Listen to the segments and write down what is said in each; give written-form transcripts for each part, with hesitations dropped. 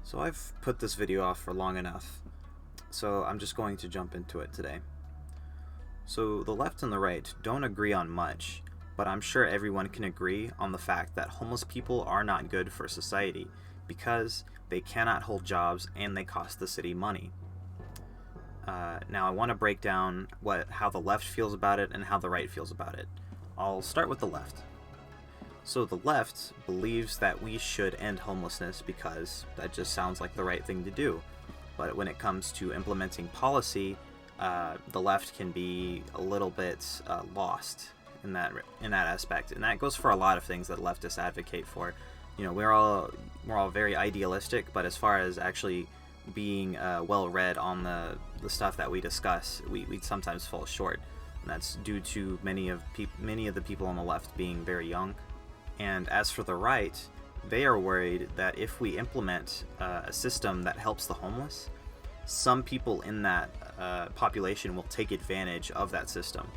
So I've put this video off for long enough, so I'm just going to jump into it today. So the left and the right don't agree on much, but I'm sure everyone can agree on the fact that homeless people are not good for society because they cannot hold jobs and they cost the city money. Now I want to break down how the left feels about it and how the right feels about it. I'll start with the left. So the left believes that we should end homelessness because that just sounds like the right thing to do. But when it comes to implementing policy, the left can be a little bit lost in that aspect, and that goes for a lot of things that leftists advocate for. You know, we're all very idealistic, but as far as actually being well read on the stuff that we discuss, we sometimes fall short, and that's due to many of the people on the left being very young. And as for the right, they are worried that if we implement a system that helps the homeless, some people in that population will take advantage of that system.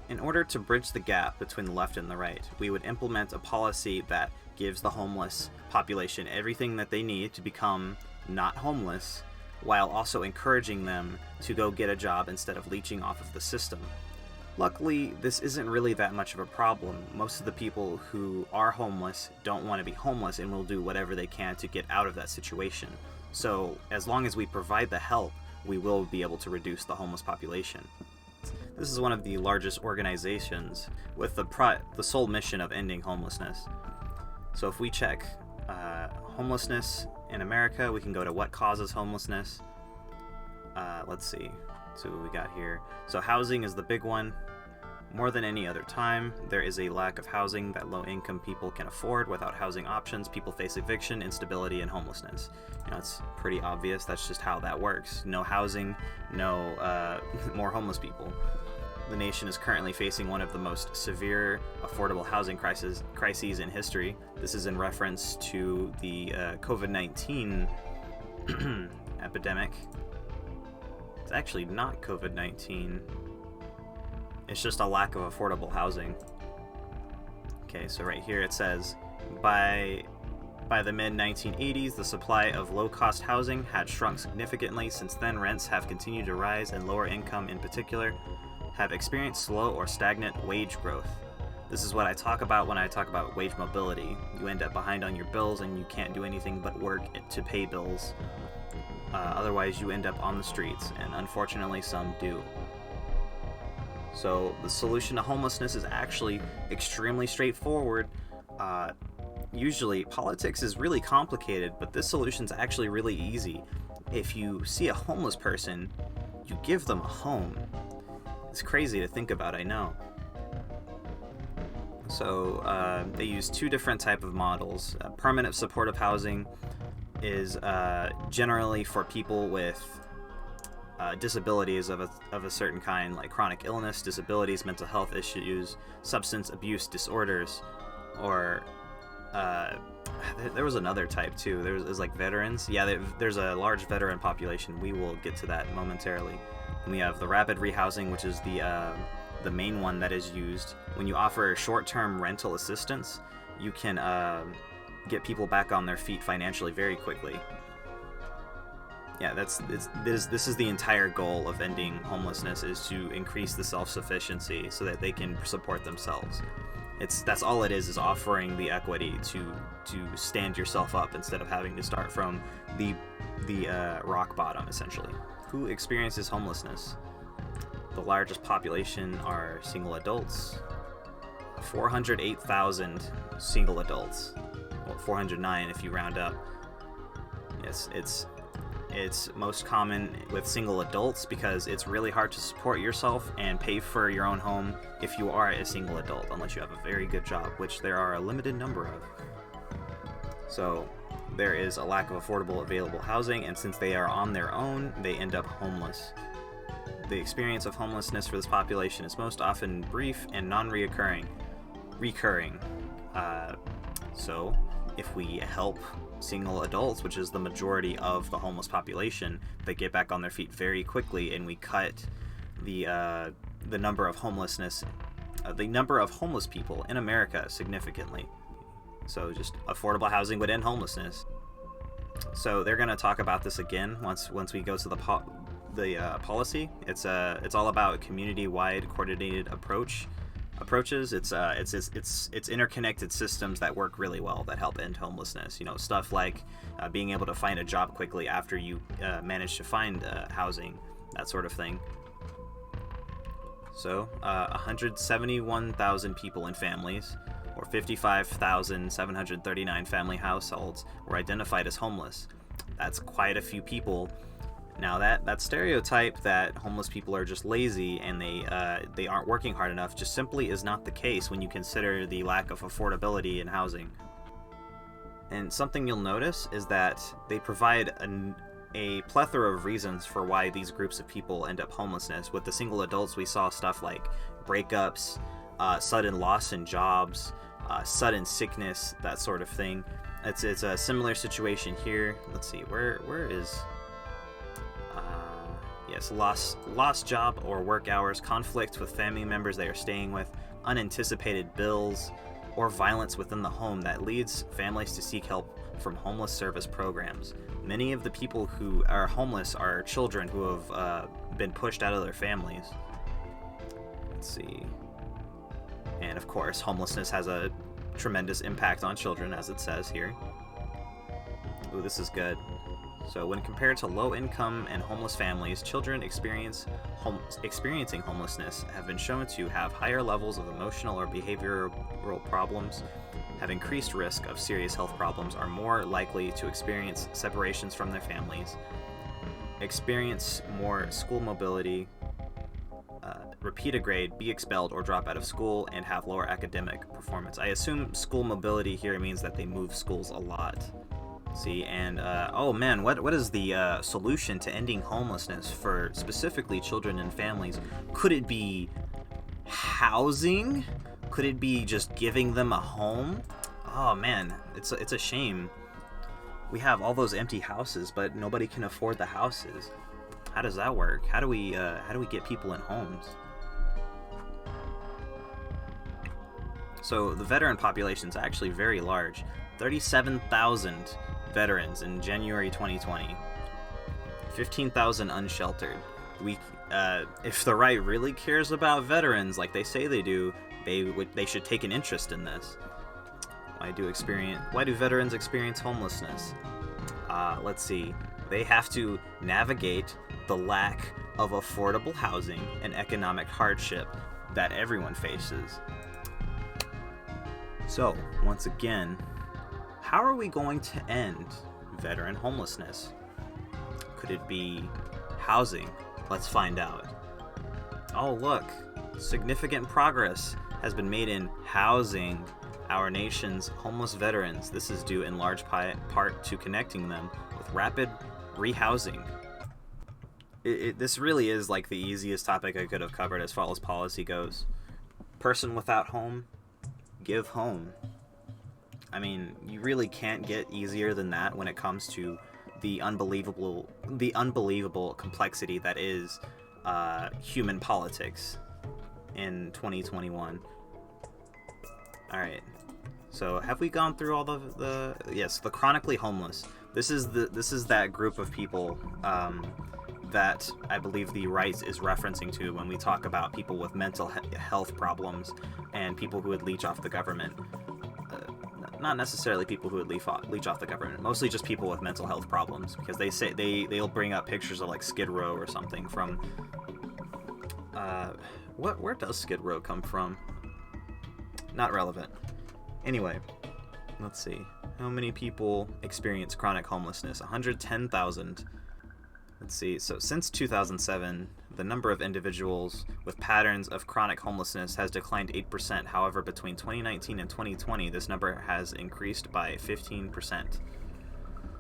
In order to bridge the gap between the left and the right, we would implement a policy that gives the homeless population everything that they need to become not homeless, while also encouraging them to go get a job instead of leeching off of the system. Luckily, this isn't really that much of a problem. Most of the people who are homeless don't want to be homeless and will do whatever they can to get out of that situation. So, as long as we provide the help, we will be able to reduce the homeless population. This is one of the largest organizations with the sole mission of ending homelessness. So if we check homelessness in America, we can go to what causes homelessness. Let's see. So what we got here. So housing is the big one. More than any other time, there is a lack of housing that low-income people can afford. Without housing options, people face eviction, instability, and homelessness. You know, it's pretty obvious. That's just how that works. No housing, no more homeless people. The nation is currently facing one of the most severe affordable housing crises in history. This is in reference to the COVID-19 epidemic. It's actually not COVID-19. It's just a lack of affordable housing. Okay, so right here it says, by the mid-1980s, the supply of low-cost housing had shrunk significantly. Since then, rents have continued to rise, and lower income in particular have experienced slow or stagnant wage growth. This is what I talk about when I talk about wage mobility. You end up behind on your bills and you can't do anything but work to pay bills. Otherwise, you end up on the streets, and unfortunately, some do. So the solution to homelessness is actually extremely straightforward. Usually, politics is really complicated, but this solution is actually really easy. If you see a homeless person, you give them a home. It's crazy to think about, I know. So they use two different type of models. Permanent supportive housing is generally for people with disabilities of a certain kind, like chronic illness, disabilities, mental health issues, substance abuse disorders, or there was another type too. There's like veterans. Yeah, there's a large veteran population. We will get to that momentarily. And we have the rapid rehousing, which is the main one that is used. When you offer short-term rental assistance, you can get people back on their feet financially very quickly. Yeah, this is the entire goal of ending homelessness, is to increase the self-sufficiency so that they can support themselves. That's all it is offering the equity to stand yourself up instead of having to start from the rock bottom, essentially. Who experiences homelessness? The largest population are single adults. 408,000 single adults. Well, 409 if you round up. Yes, it's most common with single adults because it's really hard to support yourself and pay for your own home if you are a single adult, unless you have a very good job, which there are a limited number of. So there is a lack of affordable available housing, and since they are on their own, they end up homeless. The experience of homelessness for this population is most often brief and non-recurring. So if we help single adults, which is the majority of the homeless population, they get back on their feet very quickly, and we cut the number of homeless people in America significantly. So just affordable housing would end homelessness. So they're going to talk about this again once we go to the policy. It's all about community-wide coordinated approaches. It's interconnected systems that work really well that help end homelessness. You know, stuff like being able to find a job quickly after you manage to find housing, that sort of thing. So 171,000 people and families, or 55,739 family households, were identified as homeless. That's quite a few people. Now that stereotype that homeless people are just lazy and they aren't working hard enough just simply is not the case when you consider the lack of affordability in housing. And something you'll notice is that they provide a plethora of reasons for why these groups of people end up homelessness. With the single adults, we saw stuff like breakups, sudden loss in jobs, sudden sickness, that sort of thing. It's a similar situation here. Let's see, where is... Yes, lost job or work hours, conflict with family members they are staying with, unanticipated bills, or violence within the home that leads families to seek help from homeless service programs. Many of the people who are homeless are children who have been pushed out of their families. Let's see. And of course, homelessness has a tremendous impact on children, as it says here. Ooh, this is good. So when compared to low-income and homeless families, children experiencing homelessness have been shown to have higher levels of emotional or behavioral problems, have increased risk of serious health problems, are more likely to experience separations from their families, experience more school mobility, repeat a grade, be expelled or drop out of school, and have lower academic performance. I assume school mobility here means that they move schools a lot. See, and oh man, what is the solution to ending homelessness for specifically children and families? Could it be housing? Could it be just giving them a home? Oh man, it's a shame. We have all those empty houses, but nobody can afford the houses. How does that work? How do we get people in homes? So the veteran population is actually very large. 37,000 veterans in January 2020. 15,000 unsheltered. If the right really cares about veterans like they say they do, they should take an interest in this. Why do veterans experience homelessness? Let's see. They have to navigate the lack of affordable housing and economic hardship that everyone faces. So, once again, how are we going to end veteran homelessness? Could it be housing? Let's find out. Oh look, significant progress has been made in housing our nation's homeless veterans. This is due in large part to connecting them with rapid rehousing. This really is like the easiest topic I could have covered as far as policy goes. Person without home, give home. I mean, you really can't get easier than that when it comes to the unbelievable complexity that is human politics in 2021. All right. So have we gone through all the yes, the chronically homeless. This is that group of people that I believe the right is referencing to when we talk about people with mental health problems and people who would leech off the government. Not necessarily people who would leech off the government, mostly just people with mental health problems, because they say they'll bring up pictures of like Skid Row or something from where does Skid Row come from? Not relevant. Anyway, let's see. How many people experience chronic homelessness? 110,000. Let's see. So since 2007, the number of individuals with patterns of chronic homelessness has declined 8%. However, between 2019 and 2020, this number has increased by 15%.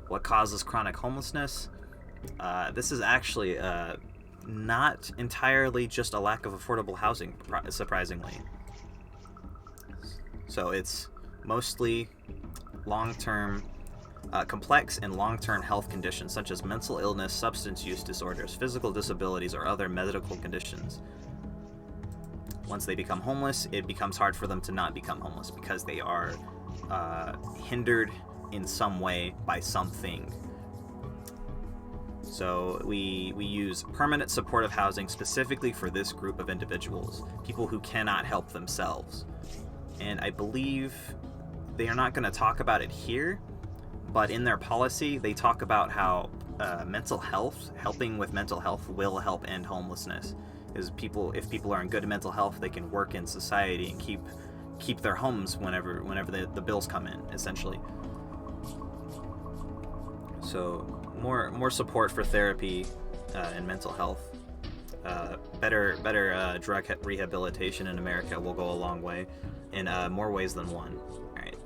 What causes chronic homelessness? This is actually not entirely just a lack of affordable housing, surprisingly. So it's mostly long-term, complex and long-term health conditions such as mental illness, substance use disorders, physical disabilities, or other medical conditions. Once they become homeless, it becomes hard for them to not become homeless because they are hindered in some way by something, So we use permanent supportive housing specifically for this group of individuals, people who cannot help themselves. And I believe they are not going to talk about it here, but in their policy they talk about how mental health, helping with mental health, will help end homelessness. Is if people are in good mental health, they can work in society and keep their homes whenever the bills come in, essentially. So more support for therapy and mental health. Better drug rehabilitation in America will go a long way, in more ways than one. All right.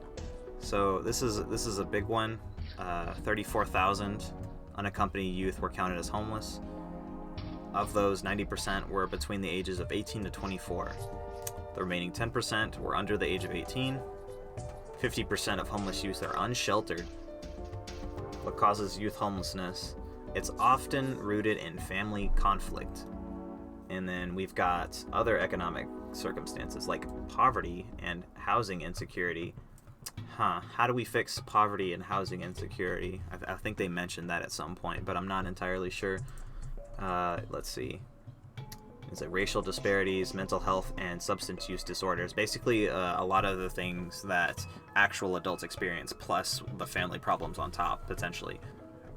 So this is a big one. 34,000 unaccompanied youth were counted as homeless. Of those, 90% were between the ages of 18 to 24. The remaining 10% were under the age of 18. 50% of homeless youth are unsheltered. What causes youth homelessness? It's often rooted in family conflict. And then we've got other economic circumstances like poverty and housing insecurity. How do we fix poverty and housing insecurity? I think they mentioned that at some point, but I'm not entirely sure. Let's see. Is it racial disparities, mental health, and substance use disorders? Basically, a lot of the things that actual adults experience, plus the family problems on top, potentially.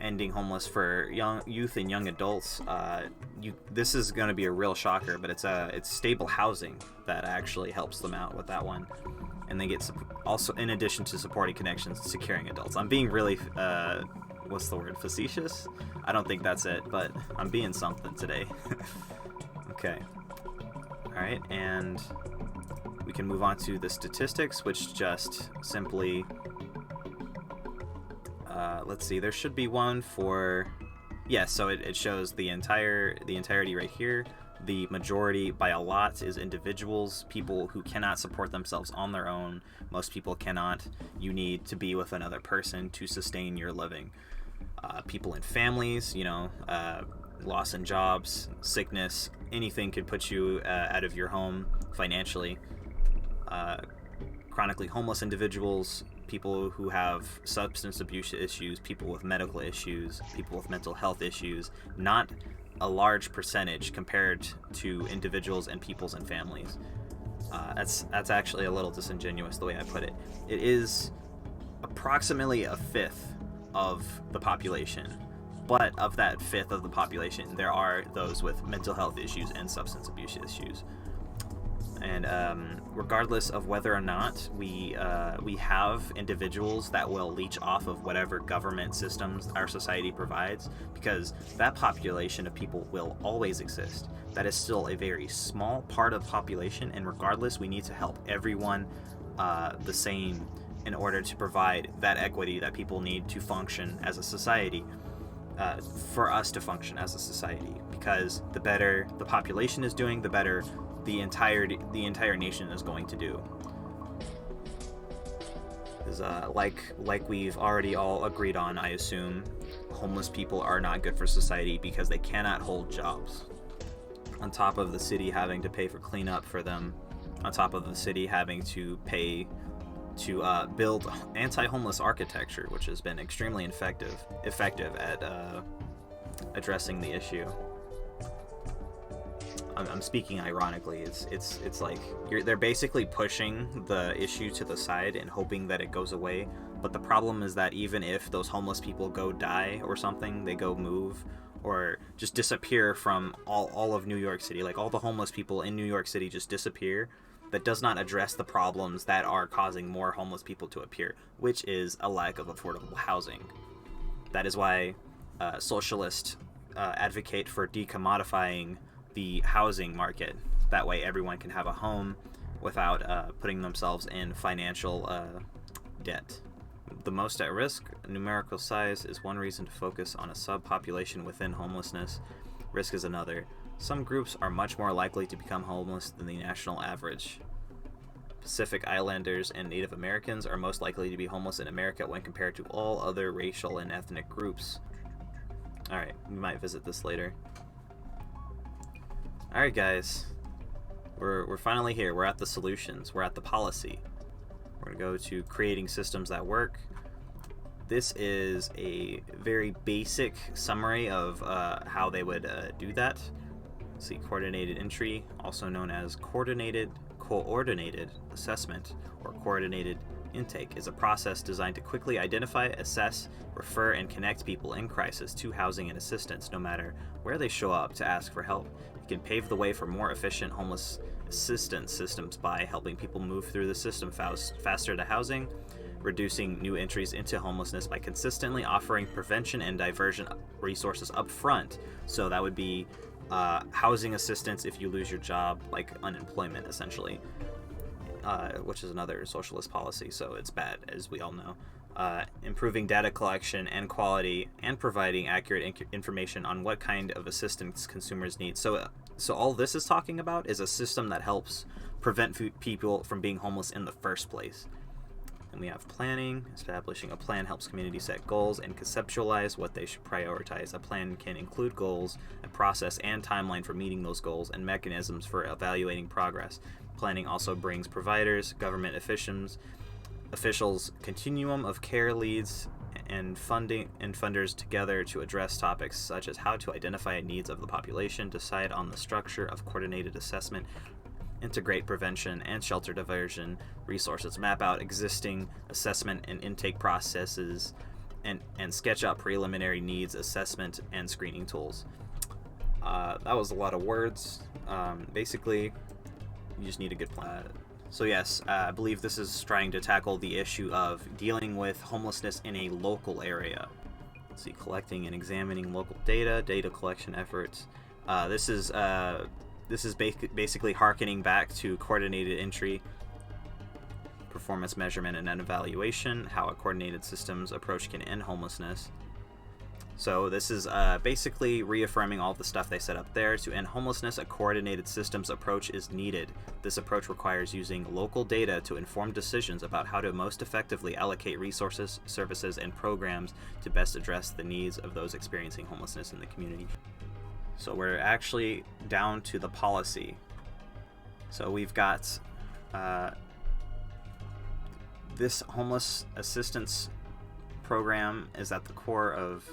Ending homeless for youth and young adults. This is going to be a real shocker, but it's stable housing that actually helps them out with that one. And they get also, in addition to supporting connections, securing adults. I'm being really, what's the word, facetious? I don't think that's it, but I'm being something today. Okay. Alright, and we can move on to the statistics, which just simply, let's see, there should be one for, so it shows the entirety right here. The majority, by a lot, is individuals, people who cannot support themselves on their own. Most people cannot. You need to be with another person to sustain your living. People in families, loss in jobs, sickness, anything could put you out of your home financially. Chronically homeless individuals, people who have substance abuse issues, people with medical issues, people with mental health issues, not a large percentage compared to individuals and peoples and families. That's actually a little disingenuous the way I put it. It is approximately a fifth of the population, but of that fifth of the population, there are those with mental health issues and substance abuse issues. And regardless of whether or not we have individuals that will leech off of whatever government systems our society provides, because that population of people will always exist. That is still a very small part of the population, and regardless, we need to help everyone the same in order to provide that equity that people need to function as a society, for us to function as a society. Because the better the population is doing, the better the entire nation is going to do. Is like we've already all agreed on, I assume, homeless people are not good for society because they cannot hold jobs. On top of the city having to pay for cleanup for them, on top of the city having to pay to build anti-homeless architecture, which has been extremely effective at addressing the issue. I'm speaking ironically. It's like they're basically pushing the issue to the side and hoping that it goes away. But the problem is that even if those homeless people go die or something, they go move or just disappear from all of New York City, like all the homeless people in New York City just disappear, that does not address the problems that are causing more homeless people to appear, which is a lack of affordable housing. That is why socialists advocate for decommodifying the housing market. That way everyone can have a home without putting themselves in financial debt. The most at risk, numerical size, is one reason to focus on a subpopulation within homelessness. Risk is another. Some groups are much more likely to become homeless than the national average. Pacific Islanders and Native Americans are most likely to be homeless in America when compared to all other racial and ethnic groups. Alright, we might visit this later. Alright guys, we're finally here. We're at the solutions. We're at the policy. We're going to go to creating systems that work. this is a very basic summary of how they would do that. See, coordinated entry, also known as coordinated assessment or coordinated intake, is a process designed to quickly identify, assess, refer, and connect people in crisis to housing and assistance, no matter where they show up to ask for help. It can pave the way for more efficient homeless assistance systems by helping people move through the system faster to housing, reducing new entries into homelessness by consistently offering prevention and diversion resources up front. So that would be housing assistance if you lose your job, like unemployment essentially, which is another socialist policy, so it's bad, as we all know. Improving data collection and quality, and providing accurate information on what kind of assistance consumers need. So all this is talking about is a system that helps prevent people from being homeless in the first place. And we have planning. Establishing a plan helps communities set goals and conceptualize what they should prioritize. A plan can include goals, a process and timeline for meeting those goals, and mechanisms for evaluating progress. Planning also brings providers, government officials, continuum of care leads, and funders together to address topics such as how to identify needs of the population, decide on the structure of coordinated assessment, integrate prevention and shelter diversion resources, map out existing assessment and intake processes, and sketch out preliminary needs assessment and screening tools. That was a lot of words. Basically, you just need a good plan. So yes, I believe this is trying to tackle the issue of dealing with homelessness in a local area. Let's see, collecting and examining local data collection efforts. This is basically harkening back to coordinated entry, performance measurement and an evaluation, how a coordinated systems approach can end homelessness. So this is basically reaffirming all the stuff they set up there. To end homelessness, a coordinated systems approach is needed. This approach requires using local data to inform decisions about how to most effectively allocate resources, services, and programs to best address the needs of those experiencing homelessness in the community. So we're actually down to the policy. So we've got this homeless assistance program is at the core of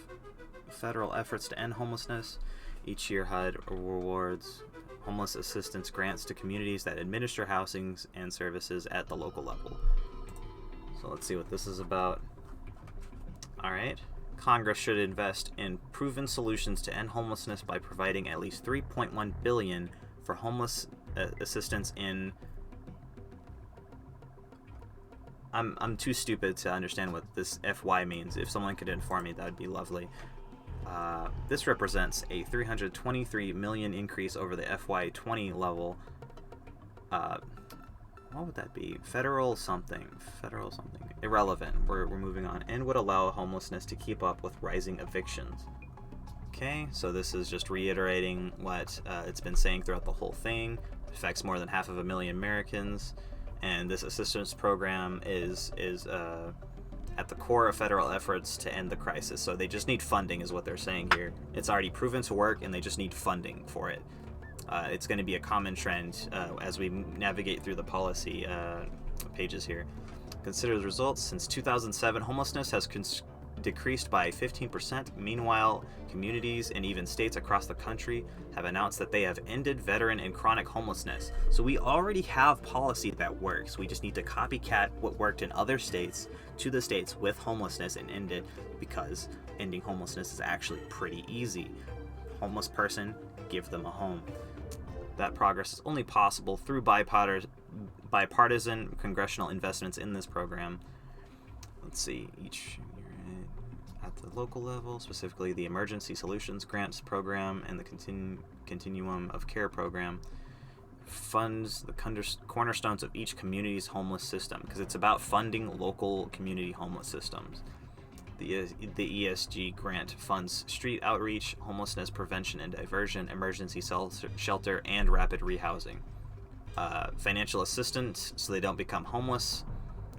federal efforts to end homelessness. Each year, HUD rewards homeless assistance grants to communities that administer housings and services at the local level. So let's see what this is about. All right. Congress should invest in proven solutions to end homelessness by providing at least $3.1 billion for homeless assistance in. I'm too stupid to understand what this FY means. If someone could inform me, that would be lovely. This represents a $323 million increase over the FY20 level. What would that be? Federal something. Irrelevant. We're moving on. And would allow homelessness to keep up with rising evictions. Okay, so this is just reiterating what it's been saying throughout the whole thing. It affects more than 500,000 Americans. And this assistance program is at the core of federal efforts to end the crisis. So they just need funding is what they're saying here. It's already proven to work and they just need funding for it. It's going to be a common trend as we navigate through the policy pages here. Consider the results. Since 2007, homelessness has decreased by 15%. Meanwhile, communities and even states across the country have announced that they have ended veteran and chronic homelessness. So we already have policy that works. We just need to copycat what worked in other states to the states with homelessness and end it, because ending homelessness is actually pretty easy. Homeless person, give them a home. That progress is only possible through bipartisan congressional investments in this program. Let's see, each at the local level, specifically the Emergency Solutions Grants Program and the Continuum of Care Program, funds the cornerstones of each community's homeless system, because it's about funding local community homeless systems. The ESG grant funds street outreach, homelessness prevention and diversion, emergency shelter, and rapid rehousing. Financial assistance so they don't become homeless,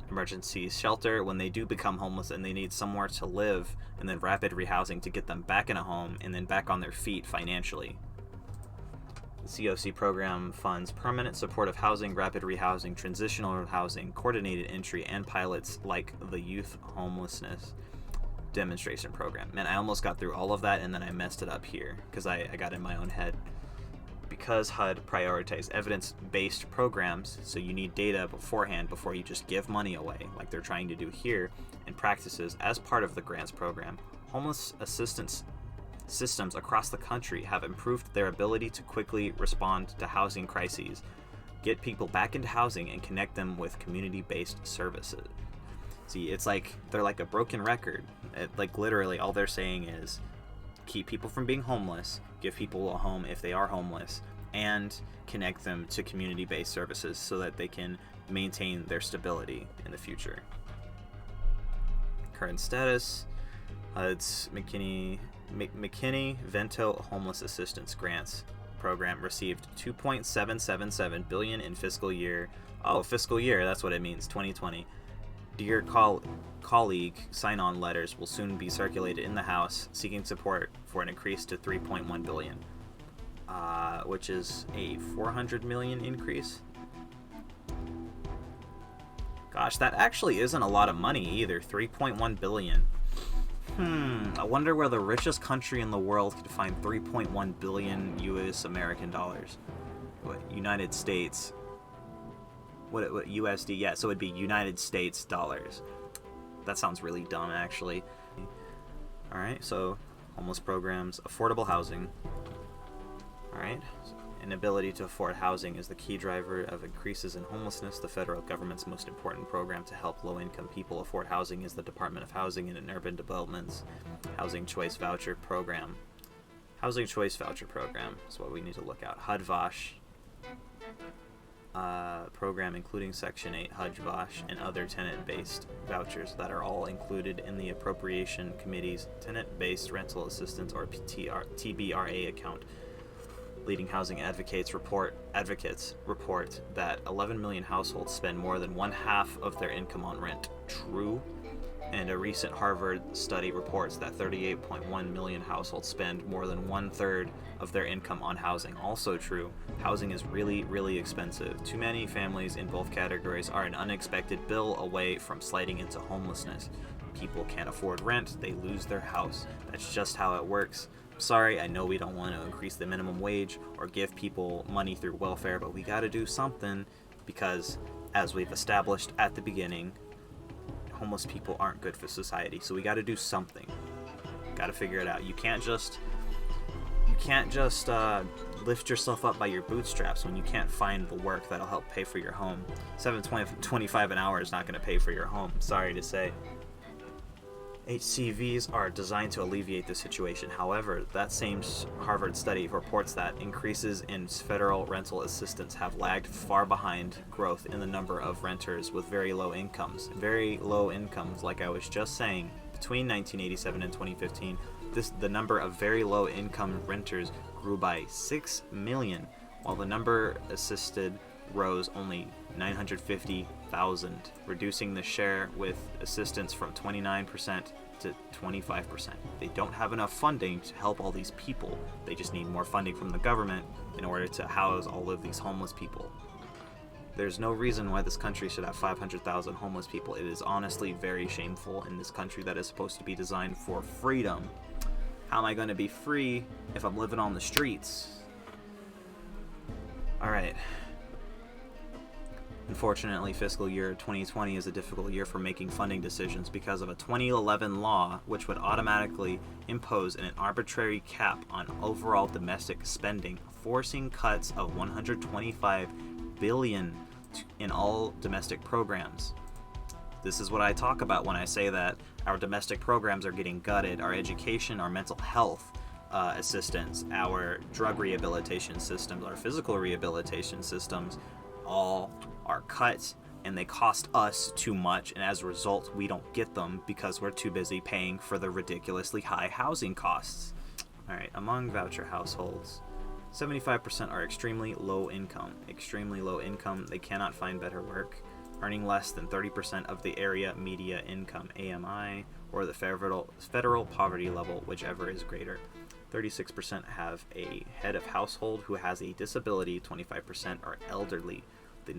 emergency shelter when they do become homeless and they need somewhere to live, and then rapid rehousing to get them back in a home and then back on their feet financially. The COC program funds permanent supportive housing, rapid rehousing, transitional housing, coordinated entry, and pilots like the youth homelessness. demonstration program. Man, I almost got through all of that, and then I messed it up here because I got in my own head. Because HUD prioritized evidence-based programs, so you need data beforehand before you just give money away, like they're trying to do here, and practices as part of the grants program, homeless assistance systems across the country have improved their ability to quickly respond to housing crises, get people back into housing, and connect them with community-based services. See, it's like they're like a broken record. Like literally all they're saying is keep people from being homeless, give people a home if they are homeless, and connect them to community-based services so that they can maintain their stability in the future. Current status, HUD's McKinney-Vento Homeless Assistance Grants Program received $2.777 billion in fiscal year, that's what it means, 2020. Dear colleague sign-on letters will soon be circulated in the House seeking support for an increase to $3.1 billion, which is a $400 million increase. Gosh, that actually isn't a lot of money either, $3.1 billion. I wonder where the richest country in the world could find 3.1 billion US American dollars. What, United States? What USD? Yeah, so it'd be United States dollars. That sounds really dumb, actually. Alright, so homeless programs, affordable housing. Alright, inability to afford housing is the key driver of increases in homelessness. The federal government's most important program to help low-income people afford housing is the Department of Housing and Urban Development's Housing Choice Voucher Program. Housing Choice Voucher Program is what we need to look at. HUD-VASH program, including Section 8 HUD-VASH and other tenant-based vouchers that are all included in the Appropriation Committee's Tenant-Based Rental Assistance or TBRA account. Leading housing advocates report that 11 million households spend more than one-half of their income on rent. True. And a recent Harvard study reports that 38.1 million households spend more than one-third of their income on housing. Also true. Housing is really, really expensive. Too many families in both categories are an unexpected bill away from sliding into homelessness. People can't afford rent, they lose their house. That's just how it works. Sorry, I know we don't want to increase the minimum wage or give people money through welfare, but we gotta do something because, as we've established at the beginning, homeless people aren't good for society, so we gotta do something. Gotta figure it out. You can't just lift yourself up by your bootstraps when you can't find the work that'll help pay for your home. $7.25 an hour is not gonna pay for your home, sorry to say. HCVs are designed to alleviate this situation. However, that same Harvard study reports that increases in federal rental assistance have lagged far behind growth in the number of renters with very low incomes. Very low incomes, like I was just saying, between 1987 and 2015, the number of very low income renters grew by 6 million, while the number assisted rose only 950,000, reducing the share with assistance from 29% to 25%. They don't have enough funding to help all these people. They just need more funding from the government in order to house all of these homeless people. There's no reason why this country should have 500,000 homeless people. It is honestly very shameful in this country that is supposed to be designed for freedom. How am I going to be free if I'm living on the streets? Alright. Unfortunately, fiscal year 2020 is a difficult year for making funding decisions because of a 2011 law which would automatically impose an arbitrary cap on overall domestic spending, forcing cuts of $125 billion in all domestic programs. This is what I talk about when I say that our domestic programs are getting gutted. Our education, our mental health assistance, our drug rehabilitation systems, our physical rehabilitation systems, all are cut, and they cost us too much, and as a result we don't get them because we're too busy paying for the ridiculously high housing costs. Alright, among voucher households, 75% are extremely low income. Extremely low income, they cannot find better work, earning less than 30% of the area media income, AMI, or the federal poverty level, whichever is greater. 36% have a head of household who has a disability, 25% are elderly. The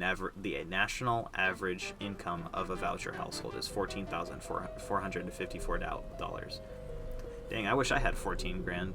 national average income of a voucher household is $14,454. Dang, I wish I had 14 grand.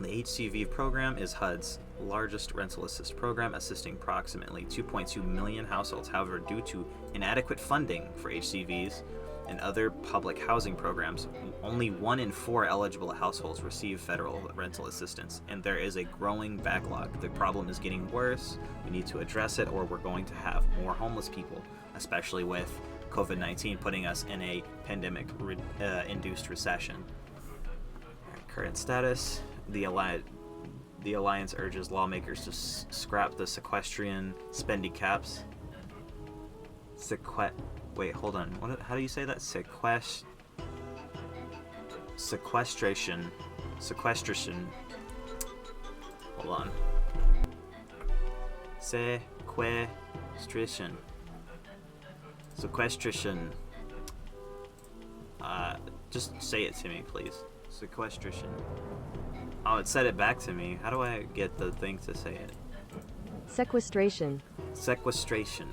The HCV program is HUD's largest rental assist program, assisting approximately 2.2 million households. However, due to inadequate funding for HCVs and other public housing programs, only 1 in 4 eligible households receive federal rental assistance, and there is a growing backlog. The problem is getting worse. We need to address it, or we're going to have more homeless people, especially with COVID-19 putting us in a pandemic-induced recession. Current status. The Alliance urges lawmakers to scrap the sequestrian spending caps. Wait, hold on. How do you say that? Sequestration. Hold on. Sequestration. Just say it to me, please. Sequestration. Oh, it said it back to me. How do I get the thing to say it? Sequestration. Sequestration.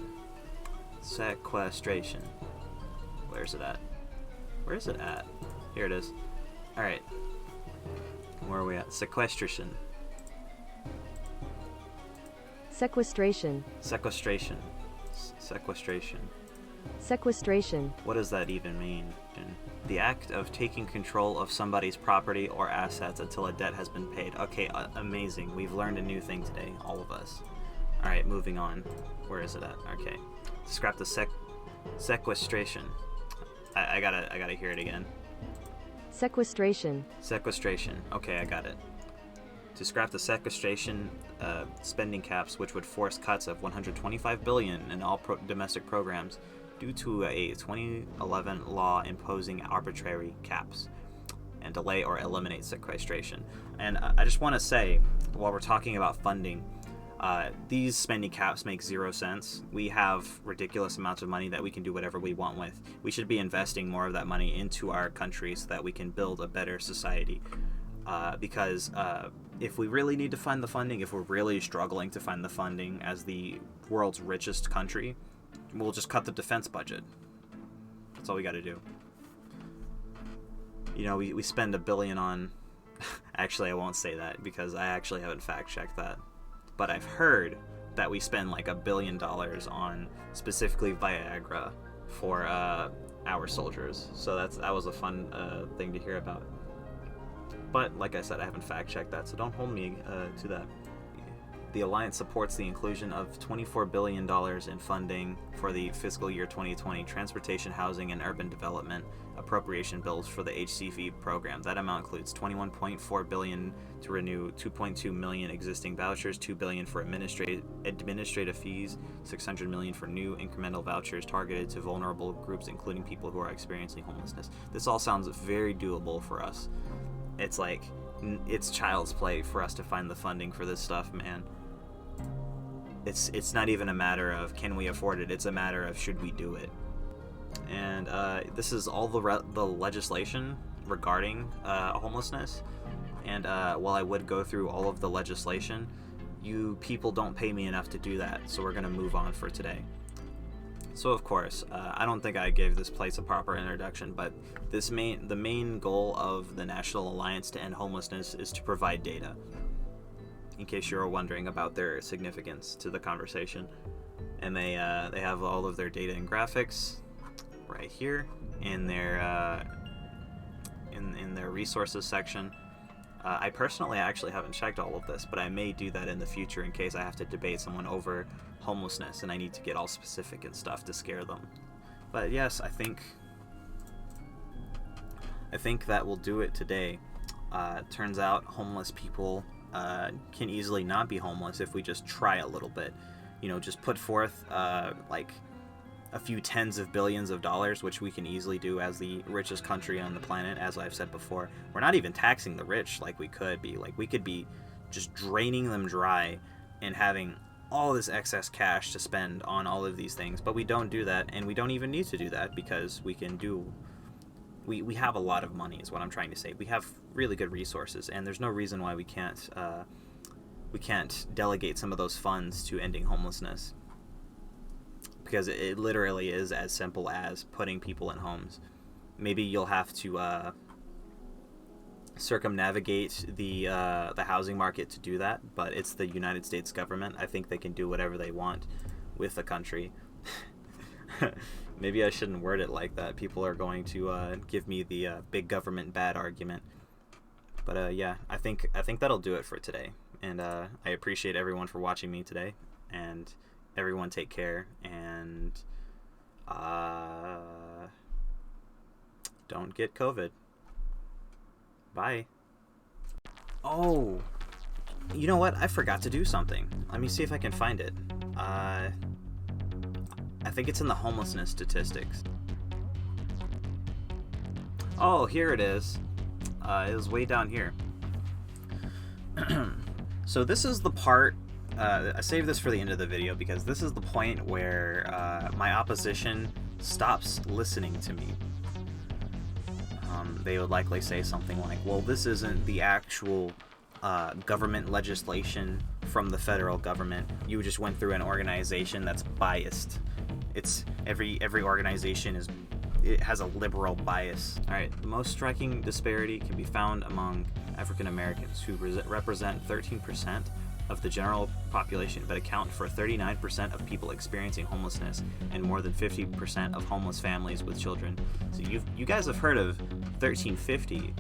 Where's it at? Where is it at? Here it is. Alright. Where are we at? Sequestration. Sequestration. Sequestration. What does that even mean? The act of taking control of somebody's property or assets until a debt has been paid. Okay, amazing. We've learned a new thing today, all of us. Alright, moving on. Where is it at? Okay. Scrap the sequestration. I gotta hear it again. Sequestration. Okay, I got it. To scrap the sequestration spending caps, which would force cuts of $125 billion in all domestic programs due to a 2011 law imposing arbitrary caps, and delay or eliminate sequestration. And I just want to say, while we're talking about funding, these spending caps make 0 sense. We have ridiculous amounts of money that we can do whatever we want with. We should be investing more of that money into our country so that we can build a better society. Because if we really need to find the funding, if we're really struggling to find the funding as the world's richest country, we'll just cut the defense budget. That's all we got to do. You know, we spend $1 billion on... Actually, I won't say that because I actually haven't fact-checked that. But I've heard that we spend like $1 billion on specifically Viagra for our soldiers. So that was a fun thing to hear about. But like I said, I haven't fact-checked that, so don't hold me to that. The Alliance supports the inclusion of $24 billion in funding for the fiscal year 2020 Transportation, Housing, and Urban Development appropriation bills for the HCV program. That amount includes $21.4 billion to renew 2.2 million existing vouchers, $2 billion for administrative fees, $600 million for new incremental vouchers targeted to vulnerable groups, including people who are experiencing homelessness. This all sounds very doable for us. It's like, it's child's play for us to find the funding for this stuff, man. It's not even a matter of can we afford it, it's a matter of should we do it. And this is all the legislation regarding homelessness. And while I would go through all of the legislation, you people don't pay me enough to do that, so we're going to move on for today. So of course, I don't think I gave this place a proper introduction, but the main goal of the National Alliance to End Homelessness is to provide data, in case you're wondering about their significance to the conversation. And they have all of their data and graphics right here in their in their resources section. I personally actually haven't checked all of this, but I may do that in the future in case I have to debate someone over homelessness and I need to get all specific and stuff to scare them. But yes, I think that will do it today. Turns out homeless people can easily not be homeless if we just try a little bit. You know, just put forth like a few tens of billions of dollars, which we can easily do as the richest country on the planet. As I've said before, we're not even taxing the rich like we could be. Like, we could be just draining them dry and having all this excess cash to spend on all of these things, but we don't do that, and we don't even need to do that because we have a lot of money is what I'm trying to say. We have really good resources, and there's no reason why we can't delegate some of those funds to ending homelessness, because it literally is as simple as putting people in homes. Maybe you'll have to circumnavigate the housing market to do that, but it's the United States government. I think they can do whatever they want with the country. Maybe I shouldn't word it like that. People are going to give me the big government bad argument. But yeah, I think that'll do it for today. And I appreciate everyone for watching me today. And everyone take care. And don't get COVID. Bye. Oh, you know what? I forgot to do something. Let me see if I can find it. I think it's in the homelessness statistics. Oh, here it is. It was way down here. So this is the part, I saved this for the end of the video because this is the point where my opposition stops listening to me. They would likely say something like, well, this isn't the actual government legislation from the federal government. You just went through an organization that's biased. It's every organization has a liberal bias. All right, the most striking disparity can be found among African Americans, who represent 13% of the general population, but account for 39% of people experiencing homelessness and more than 50% of homeless families with children. So you guys have heard of 1350,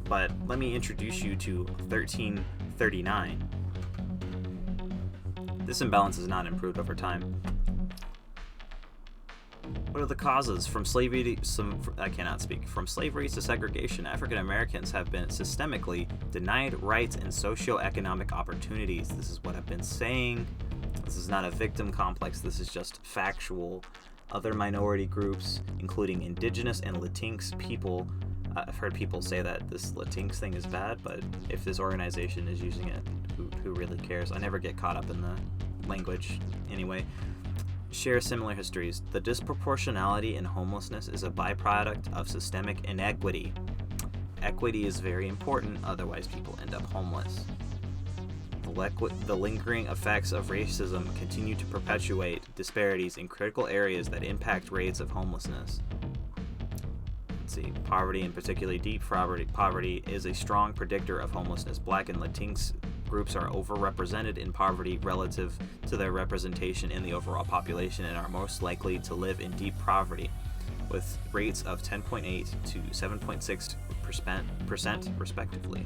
but let me introduce you to 1339. This imbalance has not improved over time. What are the causes? From slavery to From slavery to segregation, African Americans have been systemically denied rights and socio-economic opportunities. This is what I've been saying. This is not a victim complex. This is just factual. Other minority groups, including indigenous and Latinx people, I've heard people say that this Latinx thing is bad, but if this organization is using it, who really cares? I never get caught up in the language anyway. Share similar histories. The disproportionality in homelessness is a byproduct of systemic inequity. Equity is very important, otherwise people end up homeless. The lingering effects of racism continue to perpetuate disparities in critical areas that impact rates of homelessness. Let's see. Poverty, and particularly deep poverty, is a strong predictor of homelessness. Black and Latinx groups are overrepresented in poverty relative to their representation in the overall population and are most likely to live in deep poverty, with rates of 10.8 to 7.6% respectively.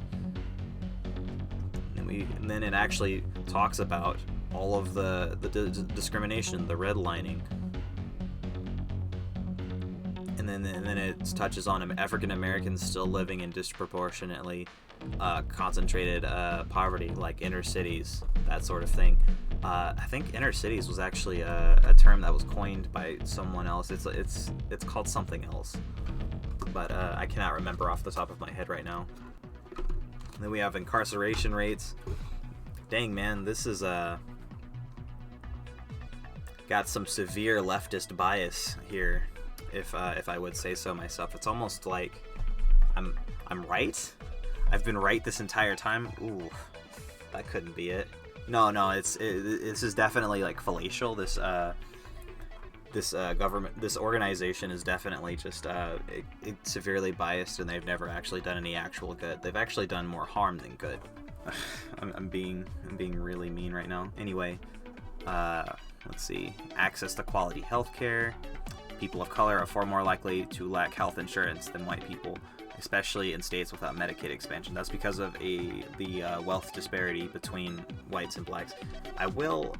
And then it actually talks about all of the discrimination, the redlining. And then it touches on African Americans still living in disproportionately concentrated poverty, like inner cities, that sort of thing. I think inner cities was actually a term that was coined by someone else. It's called something else, but I cannot remember off the top of my head right now. And then we have incarceration rates. Dang, man, this is got some severe leftist bias here, if I would say so myself. It's almost like I'm right. I've been right this entire time. Ooh, that couldn't be it. No, this is definitely like fallacial. This organization is definitely just it's severely biased, and they've never actually done any actual good. They've actually done more harm than good. I'm being really mean right now. Anyway, let's see. Access to quality healthcare. People of color are far more likely to lack health insurance than white people, especially in states without Medicaid expansion. That's because of the wealth disparity between whites and blacks. I will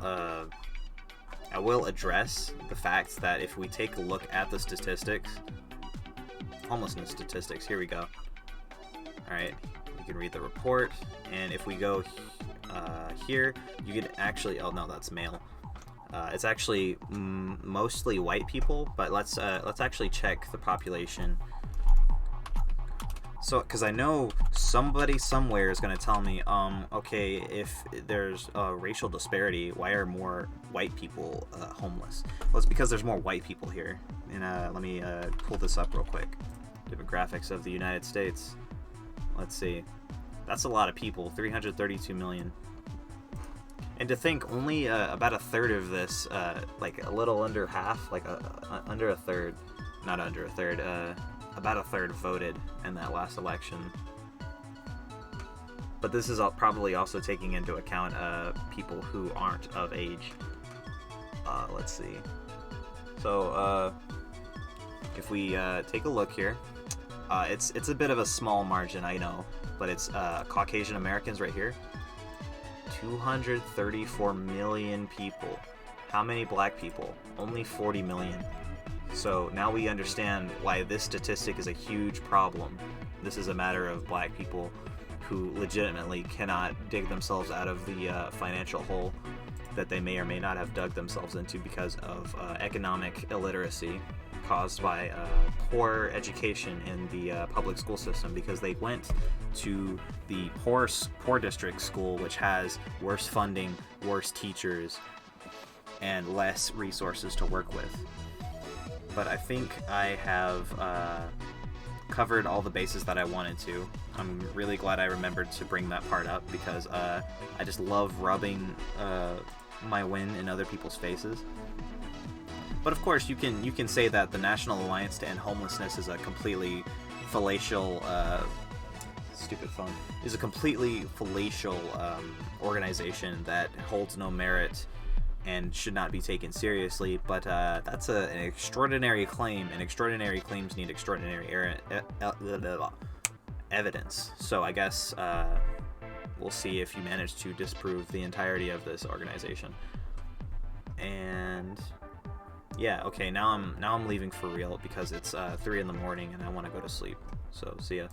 address the fact that if we take a look at the statistics, homelessness statistics, here we go. Alright, you can read the report, and if we go here, you can actually, oh no, that's male. It's actually mostly white people, but let's actually check the population. So, because I know somebody somewhere is going to tell me, okay, if there's a racial disparity, why are more white people homeless? Well, it's because there's more white people here. And let me pull this up real quick. Demographics of the United States. Let's see. That's a lot of people, 332 million. And to think only about a third of this, like a little under half, like under a third, not under a third, about a third voted in that last election. But this is probably also taking into account people who aren't of age. Let's see. So if we take a look here, it's a bit of a small margin, I know, but it's Caucasian Americans right here. 234 million people. How many black people? Only 40 million. So now we understand why this statistic is a huge problem. This is a matter of black people who legitimately cannot dig themselves out of the financial hole that they may or may not have dug themselves into because of economic illiteracy caused by poor education in the public school system, because they went to the poor district school, which has worse funding, worse teachers, and less resources to work with. But I think I have covered all the bases that I wanted to. I'm really glad I remembered to bring that part up, because I just love rubbing my win in other people's faces. But of course, you can say that the National Alliance to End Homelessness is a completely fallacial organization that holds no merit and should not be taken seriously. But that's an extraordinary claim, and extraordinary claims need extraordinary evidence. So I guess we'll see if you manage to disprove the entirety of this organization. And yeah, okay, now I'm leaving for real, because it's 3 in the morning and I want to go to sleep. So see ya.